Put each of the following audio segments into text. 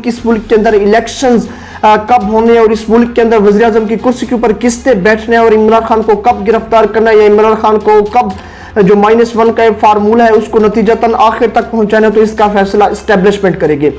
इस मुल्क के अंदर इलेक्शंस कब होने और इस मुल्क के अंदर वज़ीर आज़म की कुर्सी के ऊपर किसने बैठने और इमरान खान को कब गिरफ्तार करना या इमरान खान को कब जो -1 का फार्मूला है उसको नतीजतन आखिर तक पहुंचाना, तो इसका फैसला एस्टेब्लिशमेंट करेगी।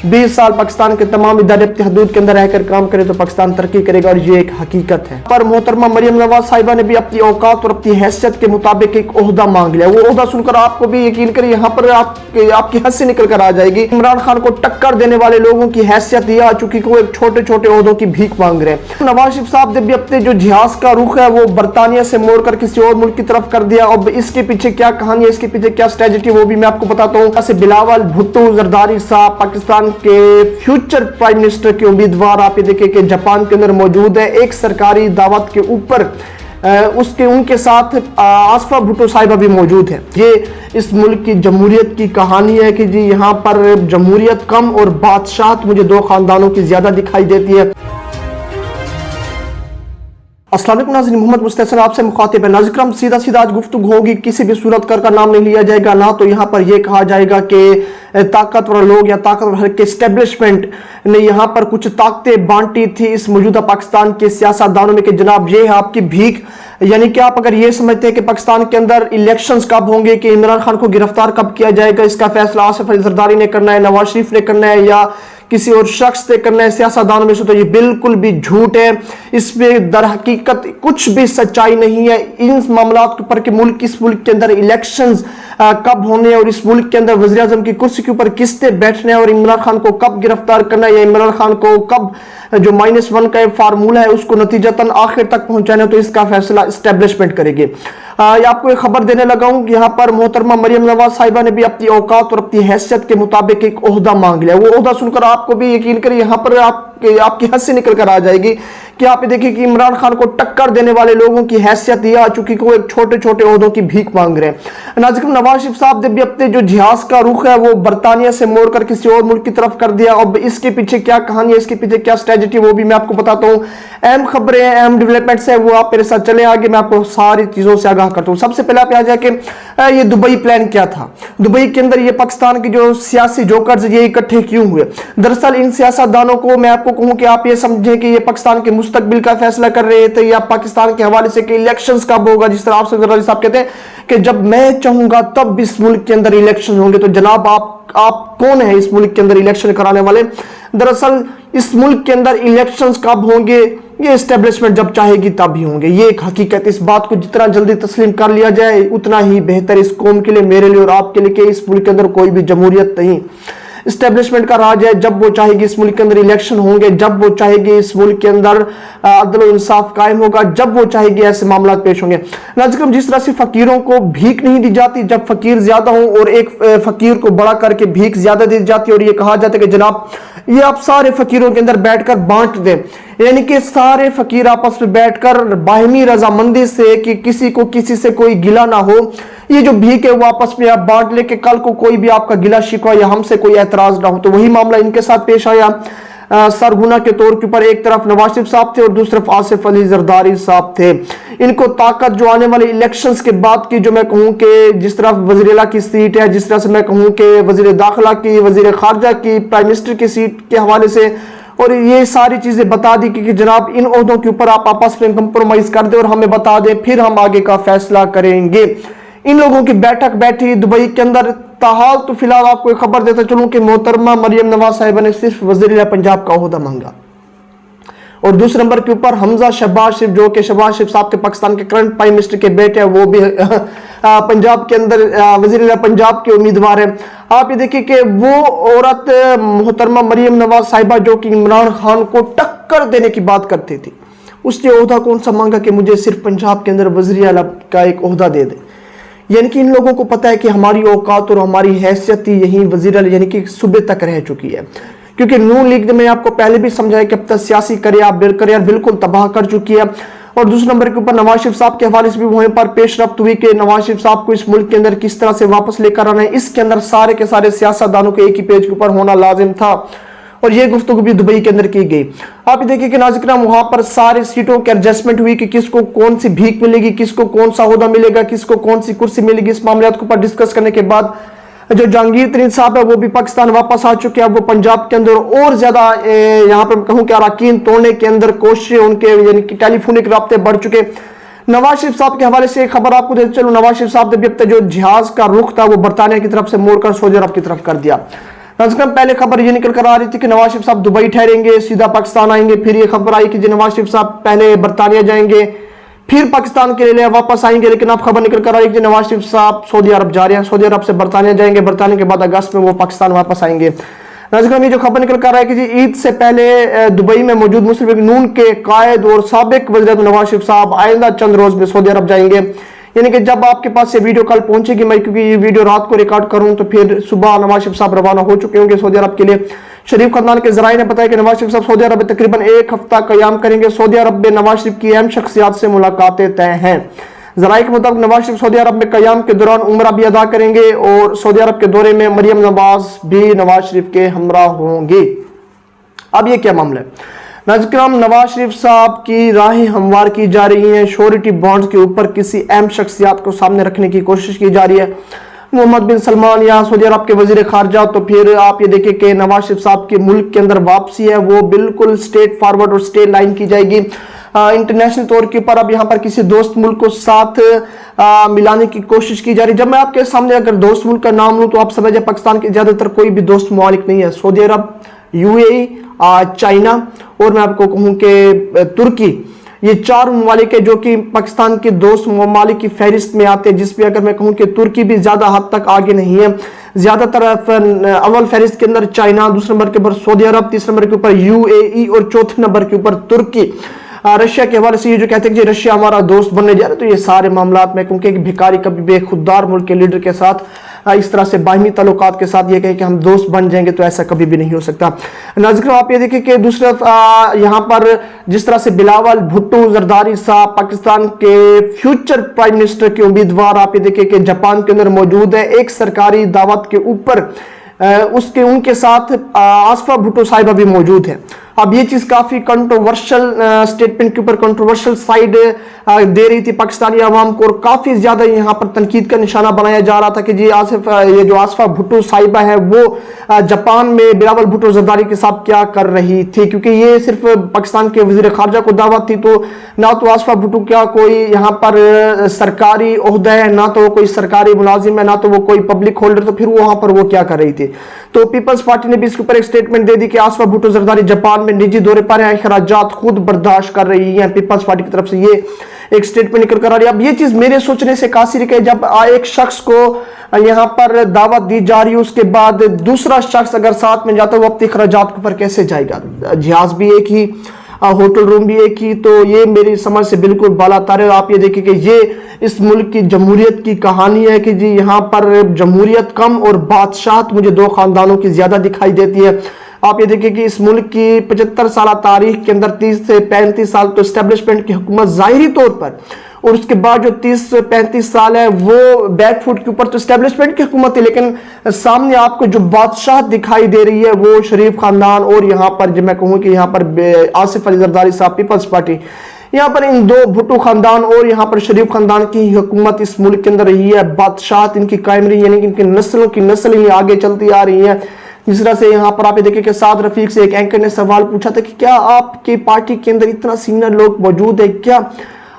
20 साल पाकिस्तान के तमाम इदारे अपनी हदूद के अंदर रहकर काम करे तो पाकिस्तान तरक्की करेगा और ये एक हकीकत है। पर मोहतरमा मरियम नवाज साहिबा ने भी अपनी औकात और अपनी हैसियत के मुताबिक एक ओहदा मांग लिया। वो ओहदा सुनकर आपको भी यकीन करिए यहाँ पर आपकी हंसी निकल कर आ जाएगी। इमरान खान को टक्कर देने वाले लोगों की हैसियत ये आ चुकी कि वो एक छोटे छोटे ओहदों की भीख मांग रहे हैं। नवाज शरीफ साहब ने भी अपने जो जिहाज का रुख है वो बरतानिया से मोड़कर किसी और मुल्क की तरफ कर दिया। अब इसके पीछे क्या कहानी है, इसके पीछे क्या स्ट्रेटजी, वो भी मैं आपको बताता हूँ। ऐसे बिलावल भुट्टो जरदारी साहब पाकिस्तान के फ्यूचर प्राइम मिनिस्टर के उम्मीदवार, आप ये देखिए कि जापान के अंदर मौजूद है। एक सरकारी दावत के ऊपर उनके साथ आसफा भुट्टो साहिबा भी मौजूद है। ये इस मुल्क की जमहूरियत की कहानी है कि जी यहाँ पर जमहूरियत कम और बादशाहत मुझे दो खानदानों की ज्यादा दिखाई देती है। अस्सलाम वालेकुम नाज़रीन, मोहम्मद मुस्तहसन आपसे मुखातिब है। नाज़रीन, सीधा सीधा आज गुफ्तगू होगी, किसी भी सूरत कर का नाम नहीं लिया जाएगा, ना तो यहाँ पर यह कहा जाएगा कि ताकतवर लोग या ताकतवर हल्के एस्टेब्लिशमेंट ने यहाँ पर कुछ ताकतें बांटी थी इस मौजूदा पाकिस्तान के सियासतदानों में कि जनाब ये है आपकी भीख। यानी कि आप अगर ये समझते हैं कि पाकिस्तान के अंदर इलेक्शंस कब होंगे, कि इमरान खान को गिरफ्तार कब किया जाएगा, इसका फैसला आसिफ अली जरदारी ने करना है, नवाज शरीफ ने करना है या किसी और शख्स ने करना है सियासतदानों में से, तो ये बिल्कुल भी झूठ है। इसमें दर हकीकत कुछ भी सच्चाई नहीं है इन मामलों के ऊपर कि इस मुल्क के अंदर इलेक्शंस कब होने और इस मुल्क के अंदर वज़ीर आज़म की कुर्सी के ऊपर किसने बैठने और इमरान खान को कब गिरफ्तार करना या इमरान खान को कब जो -1 का फार्मूला है उसको नतीजतन आखिर तक पहुंचाना, तो इसका फैसला एस्टेब्लिशमेंट करेगी। आपको एक खबर देने लगा हूं कि यहाँ पर मोहतरमा मरियम नवाज साहिबा ने भी अपनी औकात और अपनी हैसियत के मुताबिक एक ओहदा मांग लिया। वो ओहदा सुनकर आपको भी यकीन करिए यहाँ पर आपकी हंसी निकल कर आ जाएगी कि आप ये देखिए कि इमरान खान को टक्कर देने वाले लोगों की हैसियत ये आ चुकी कि वो एक छोटे छोटे ओहदों की भीख मांग रहे हैं। नाज़रीन, नवाज शरीफ साहब ने भी अपने जो जिहाज का रुख है वो बरतानिया से मोड़कर किसी और मुल्क की तरफ कर दिया। अब इसके पीछे क्या कहानी है, इसके पीछे क्या स्ट्रेटजी, वो भी मैं आपको बताता हूँ। अहम खबरें हैं, अहम डेवलपमेंट्स है, वो आप मेरे साथ चले आगे, मैं आपको सारी चीजों से आगाह करता हूँ। सबसे पहले आप यहाँ जाके ये दुबई प्लान क्या था, दुबई के अंदर ये पाकिस्तान के जो सियासी जोकर्स ये इकट्ठे क्यों हुए। दरअसल इन सियासतदानों को मैं आपको कहूँ कि आप ये समझें कि ये पाकिस्तान के मुस्तकबिल का फैसला कर रहे थे या पाकिस्तान के हवाले से कि इलेक्शंस कब होगा। जिस तरह आपसे जरदारी साहब कहते हैं कि जब मैं चाहूंगा तब इस मुल्क के अंदर इलेक्शन होंगे, तो जनाब आप कौन है इस मुल्क के अंदर इलेक्शन कराने वाले। दरअसल इस मुल्क के अंदर इलेक्शंस कब होंगे ये एस्टेब्लिशमेंट जब चाहेगी तब ही होंगे, ये एक हकीकत। इस बात को जितना जल्दी तस्लीम कर लिया जाए उतना ही बेहतर इस कौम के लिए, मेरे लिए और आपके लिए, कि इस मुल्क के अंदर कोई भी जमहूरियत नहीं, एस्टेब्लिशमेंट का राज है। जब वो चाहेगी इस मुल्क के अंदर इलेक्शन होंगे, जब वो चाहेगी इस मुल्क के अंदर अदल और इंसाफ कायम होगा, जब वो चाहेगी ऐसे मामला पेश होंगे। नाज़रीन, जिस तरह से फकीरों को भीख नहीं दी जाती जब फकीर ज्यादा हो और एक फकीर को बड़ा करके भीख ज्यादा दी जाती है और ये कहा जाता है कि जनाब ये आप सारे फकीरों के अंदर बैठकर बांट दें, यानी कि सारे फकीर आपस में बैठकर बाहमी रजामंदी से कि किसी को किसी से कोई गिला ना हो, ये जो भीख है वो आपस में आप बांट ले कि कल को कोई भी आपका गिला शिकवा या हमसे कोई एतराज ना हो। तो वही मामला इनके साथ पेश आया। सरगुना के तौर के ऊपर एक तरफ नवाज शरीफ साहब थे और दूसरी तरफ आसिफ अली जरदारी साहब थे। इनको ताकत जो आने वाले इलेक्शंस के बाद की, जो मैं कहूँ कि जिस तरह वज़ीर-ए-आला की सीट है, जिस तरह से मैं कहूँ कि वज़ीर दाखिला की, वज़ीर खारजा की, प्राइम मिनिस्टर की सीट के हवाले से, और ये सारी चीजें बता दी कि जनाब इन ओहदों के ऊपर आप आपस में कंप्रोमाइज कर दे और हमें बता दें, फिर हम आगे का फैसला करेंगे। इन लोगों की बैठक बैठी दुबई के अंदर। ताहाल तो फिलहाल आपको एक खबर देता चलूं कि मोहतरमा मरियम नवाज साहिबा ने सिर्फ वज़ीर पंजाब का ओहदा मांगा और दूसरे नंबर के ऊपर हमजा शहबाज शरीफ, जो कि शहबाज शरीफ साहब के पाकिस्तान के करंट प्राइम मिनिस्टर के बेटे हैं, वो भी पंजाब के अंदर वज़ीर पंजाब के उम्मीदवार है। आप ये देखिए कि वो औरत मोहतरमा मरियम नवाज साहिबा जो कि इमरान खान को टक्कर देने की बात करती थी, उसने ओहदा कौन सा मांगा कि मुझे सिर्फ पंजाब के अंदर वज़ीर-ए-आला का एक ओहदा दे दे। यानी कि इन लोगों को पता है कि हमारी औकात और हमारी हैसियत ही यही वज़ीर-ए-आला यानी कि सूबे तक रह चुकी है, क्योंकि नून लीग ने मैं आपको पहले भी समझाया कि अब तक सियासी करियर बिल्कुल तबाह कर चुकी है। और दूसरे नंबर के ऊपर नवाज शरीफ साहब के हवाले से भी वहीं पर पेशरफ्त हुई कि नवाज शरीफ साहब को इस मुल्क के अंदर किस तरह से वापस लेकर आना है, इसके अंदर सारे के सारे सियासतदानों के एक ही पेज के ऊपर होना लाजिम था और ये गुफ्तगू भी दुबई के अंदर की गई। आप ये देखिए कि नाज़रीन वहां पर सारे सीटों की एडजस्टमेंट हुई कि किसको कौन सी भीख मिलेगी, किसको कौन सा ओहदा मिलेगा, किसको कौन सी कुर्सी मिलेगी। इस मामले के ऊपर डिस्कस करने के बाद जो जहांगीर तरीन साहब है वो भी पाकिस्तान वापस आ चुके हैं। वो पंजाब के अंदर और ज्यादा यहाँ पर कहूँ कि अराकीन तोड़ने के अंदर कोशिशें उनके यानी कि टेलीफोनिक राब्ते बढ़ चुके। नवाज शरीफ साहब के हवाले से एक खबर आपको देते चलो, नवाज शरीफ साहब ने भी अब तक जो जहाज का रुख था वो बरतानिया की तरफ से मोड़कर सऊदी अरब की तरफ कर दिया। पहले खबर ये निकल कर आ रही थी कि नवाज शरीफ साहब दुबई ठहरेंगे, सीधा पाकिस्तान आएंगे। फिर ये खबर आई कि नवाज शरीफ साहब पहले बरतानिया जाएंगे, फिर पाकिस्तान के लिए वापस आएंगे। लेकिन अब खबर निकल कर आ रही है कि नवाज शरीफ साहब सऊदी अरब जा रहे हैं, सऊदी अरब से बरतानिया जाएंगे, बरतानिया के बाद अगस्त में वो पाकिस्तान वापस आएंगे। ये जो खबर निकल कर आ रहा है कि जी ईद से पहले दुबई में मौजूद मुस्लिम लीग नून के कायद और साबिक वज़ीर नवाज शरीफ साहब आइंदा चंद रोज में सऊदी अरब जाएंगे। यानी कि जब आपके पास ये वीडियो कल पहुंचेगी, मैं क्योंकि ये वीडियो रात को रिकॉर्ड करूं तो फिर सुबह नवाज शरीफ साहब रवाना हो चुके होंगे सऊदी अरब के लिए। शरीफ खानदान के जराये ने बताया कि नवाज शरीफ साहब सऊदी अरब में तकरीबन एक हफ्ता कयाम करेंगे। सऊदी अरब में नवाज शरीफ की अहम शख्सियात से मुलाकातें तय हैं। जराये के मुताबिक नवाज शरीफ सऊदी अरब में कयाम के दौरान उम्रा भी अदा करेंगे और सऊदी अरब के दौरे में मरियम नवाज भी नवाज शरीफ के हमरा होंगी। अब ये क्या मामला है? नाज़रीन, नवाज शरीफ साहब की राहें हमवार की जा रही हैं। श्योरिटी बॉन्ड्स के ऊपर किसी अहम शख्सियात को सामने रखने की कोशिश की जा रही है। मोहम्मद बिन सलमान या सऊदी अरब के वजीर खारजा। तो फिर आप ये देखें कि नवाज शरीफ साहब की मुल्क के अंदर वापसी है वो बिल्कुल स्टेट फॉरवर्ड और स्टेट लाइन की जाएगी। इंटरनेशनल तौर के ऊपर अब यहाँ पर किसी दोस्त मुल्क को साथ मिलाने की कोशिश की जा रही है। जब मैं आपके सामने अगर दोस्त मुल्क का नाम लूँ तो आप समझे पाकिस्तान के ज्यादातर कोई भी दोस्त ममालिक नहीं है। सऊदी अरब, यूएई, चाइना और मैं आपको कहूँ कि तुर्की, ये चार ममालिक है जो कि पाकिस्तान के दोस्त ममालिक की फहरिस्त में आते हैं, जिसमें अगर मैं कहूँ कि तुर्की भी ज्यादा हद तक आगे नहीं है। ज्यादातर अव्वल फहरिस्त के अंदर चाइना, दूसरे नंबर के ऊपर सऊदी अरब, तीसरे नंबर के ऊपर यूएई और चौथे नंबर के ऊपर तुर्की। रशिया के हवाले से ये जो कहते हैं कि रशिया हमारा दोस्त बनने जा रहा है, तो ये सारे मामला में क्योंकि भिखारी कभी भी एक खुददार मुल्क के लीडर के साथ इस तरह से बाहमी ताल्लुकात के साथ ये कहे कि हम दोस्त बन जाएंगे, तो ऐसा कभी भी नहीं हो सकता। नाज़रीन, आप ये देखिए कि दूसरा यहाँ पर जिस तरह से बिलावल भुट्टो जरदारी साहब पाकिस्तान के फ्यूचर प्राइम मिनिस्टर के उम्मीदवार, आप ये देखिए कि जापान के अंदर मौजूद है। एक सरकारी दावत के ऊपर उनके साथ आसफा भुट्टो साहिबा भी मौजूद है। अब ये चीज काफी कंट्रोवर्शियल स्टेटमेंट के ऊपर कंट्रोवर्शियल साइड दे रही थी पाकिस्तानी आवाम को, और काफी ज्यादा यहाँ पर तनकीद का निशाना बनाया जा रहा था कि जी ये जो आसफा भुट्टो साहिबा है वो जापान में बिलावल भुट्टो जरदारी के साथ क्या कर रही थी, क्योंकि ये सिर्फ पाकिस्तान के वजीर खारजा को दावत थी। तो ना तो आसफा भुट्टो क्या कोई यहाँ पर सरकारी ओहदा है, ना तो वो कोई सरकारी मुलाजिम है, ना तो वो कोई पब्लिक होल्डर, तो फिर वहां पर वो क्या कर रही थी। तो पीपल्स पार्टी ने भी इसके ऊपर एक स्टेटमेंट दे दी कि आसफा भुट्टो जरदारी जापान में निजी दौरे पर हैं, खराजात खुद बर्दाश्त कर रही हैं। पीपल्स पार्टी की तरफ से ये एक स्टेटमेंट निकल कर आ रही है। अब ये चीज मेरे सोचने से कासिर है, जब एक शख्स को यहाँ पर दावत दी जा रही है, उसके बाद दूसरा शख्स अगर साथ में जाता है वो अपनी खराजात के ऊपर कैसे जाएगा? जहाज भी एक ही, होटल रूम भी एक ही, तो ये मेरी समझ से बिल्कुल बालातर है। आप ये देखिए कि ये इस मुल्क की जमहूरियत की कहानी है कि जी यहाँ पर जमहूरियत कम और बादशाहत मुझे दो खानदानों की ज्यादा दिखाई देती है। आप ये देखिए कि इस मुल्क की 75 साल तारीख के अंदर 30 से 35 साल तो एस्टेब्लिशमेंट की हुकूमत जाहिरी तौर पर, और उसके बाद जो 30 से 35 साल है वो बैकफुट के ऊपर तो एस्टेब्लिशमेंट की हुकूमत है, लेकिन सामने आपको जो बादशाह दिखाई दे रही है वो शरीफ खानदान और यहाँ पर जो मैं कहूँ कि यहाँ पर आसिफ अली जरदारी साहब पीपल्स पार्टी, यहाँ पर इन दो भुट्टो खानदान और यहाँ पर शरीफ खानदान की हुकूमत इस मुल्क के अंदर रही है। बादशाह इनकी कायम रही है, यानी कि इनकी नस्लों की नस्ल ही आगे चलती आ रही है। जिस तरह से यहाँ पर आप देखिए कि साद रफीक से एक एंकर ने सवाल पूछा था कि क्या आपकी पार्टी के अंदर इतना सीनियर लोग मौजूद है, क्या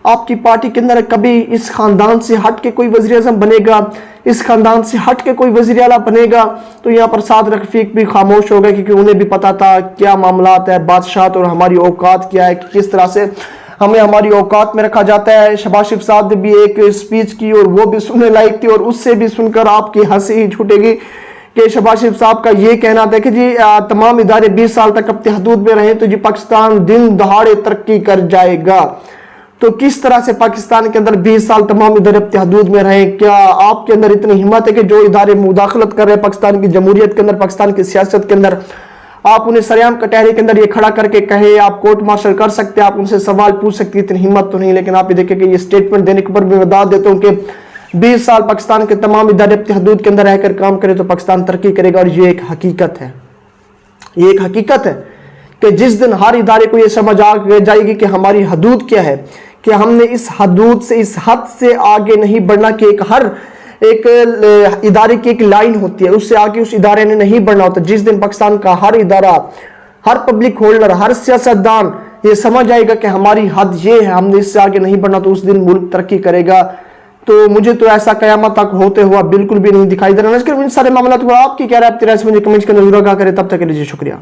आपकी पार्टी के अंदर कभी इस खानदान से हट के कोई वजीर आज़म बनेगा, इस खानदान से हट के कोई वजीर आला बनेगा? तो यहाँ पर साद रफीक भी खामोश हो गए, क्योंकि उन्हें भी पता था क्या मामलात है, बादशाह और हमारी औकात क्या है, किस तरह से हमें हमारी औकात में रखा जाता है। शहबाज शरीफ साहब ने भी एक स्पीच की और वो भी सुनने लायक थी, और उससे भी सुनकर आपकी हंसी ही छूटेगी कि शहबाज शरीफ साहब का ये कहना था कि जी तमाम इदारे 20 साल तक अपनी हदूद में रहे तो जी पाकिस्तान दिन दहाड़े तरक्की कर जाएगा। तो किस तरह से पाकिस्तान के अंदर 20 साल तमाम इदारे अपनी हदूद में रहे? क्या आपके अंदर इतनी हिम्मत है कि जो इदारे मुदाखलत कर रहे हैं पाकिस्तान की जमहूरियत के अंदर, पाकिस्तान की सियासत के अंदर, आप उन्हें सरेआम कटहरे के अंदर ये खड़ा करके कहे आप कोर्ट मार्शल कर सकते हैं, आप उनसे सवाल पूछ सकते हैं, इतनी हिम्मत तो नहीं। लेकिन आप ये देखिए कि ये स्टेटमेंट देने के ऊपर भी मैं बता देता हूँ कि 20 साल पाकिस्तान के तमाम इदारे अपनी हदूद के अंदर रहकर काम करे तो पाकिस्तान तरक्की करेगा। और ये एक हकीकत है, ये एक हकीकत है कि जिस दिन हर इदारे को ये समझ आ जाएगी कि हमारी हदूद क्या है, कि हमने इस हदूद से, इस हद से आगे नहीं बढ़ना, कि एक हर ایک ادارے کی ایک لائن ہوتی ہے, اس سے آگے اس ادارے نے نہیں بڑھنا ہوتا. جس دن پاکستان کا ہر ادارہ, ہر پبلک ہولڈر, ہر سیاستدان یہ سمجھ آئے گا کہ ہماری حد یہ ہے, ہم نے اس سے آگے نہیں بڑھنا, تو اس دن ملک ترقی کرے گا. تو مجھے تو ایسا قیامت تک ہوتے ہوا بالکل بھی نہیں دکھائی دے رہا. ان سارے معاملات کو آپ کی کیا رائے, آپ کی رائے سے مجھے کمنٹس کے اندر ضرور آگاہ کریں. تب تک کے لیے شکریہ.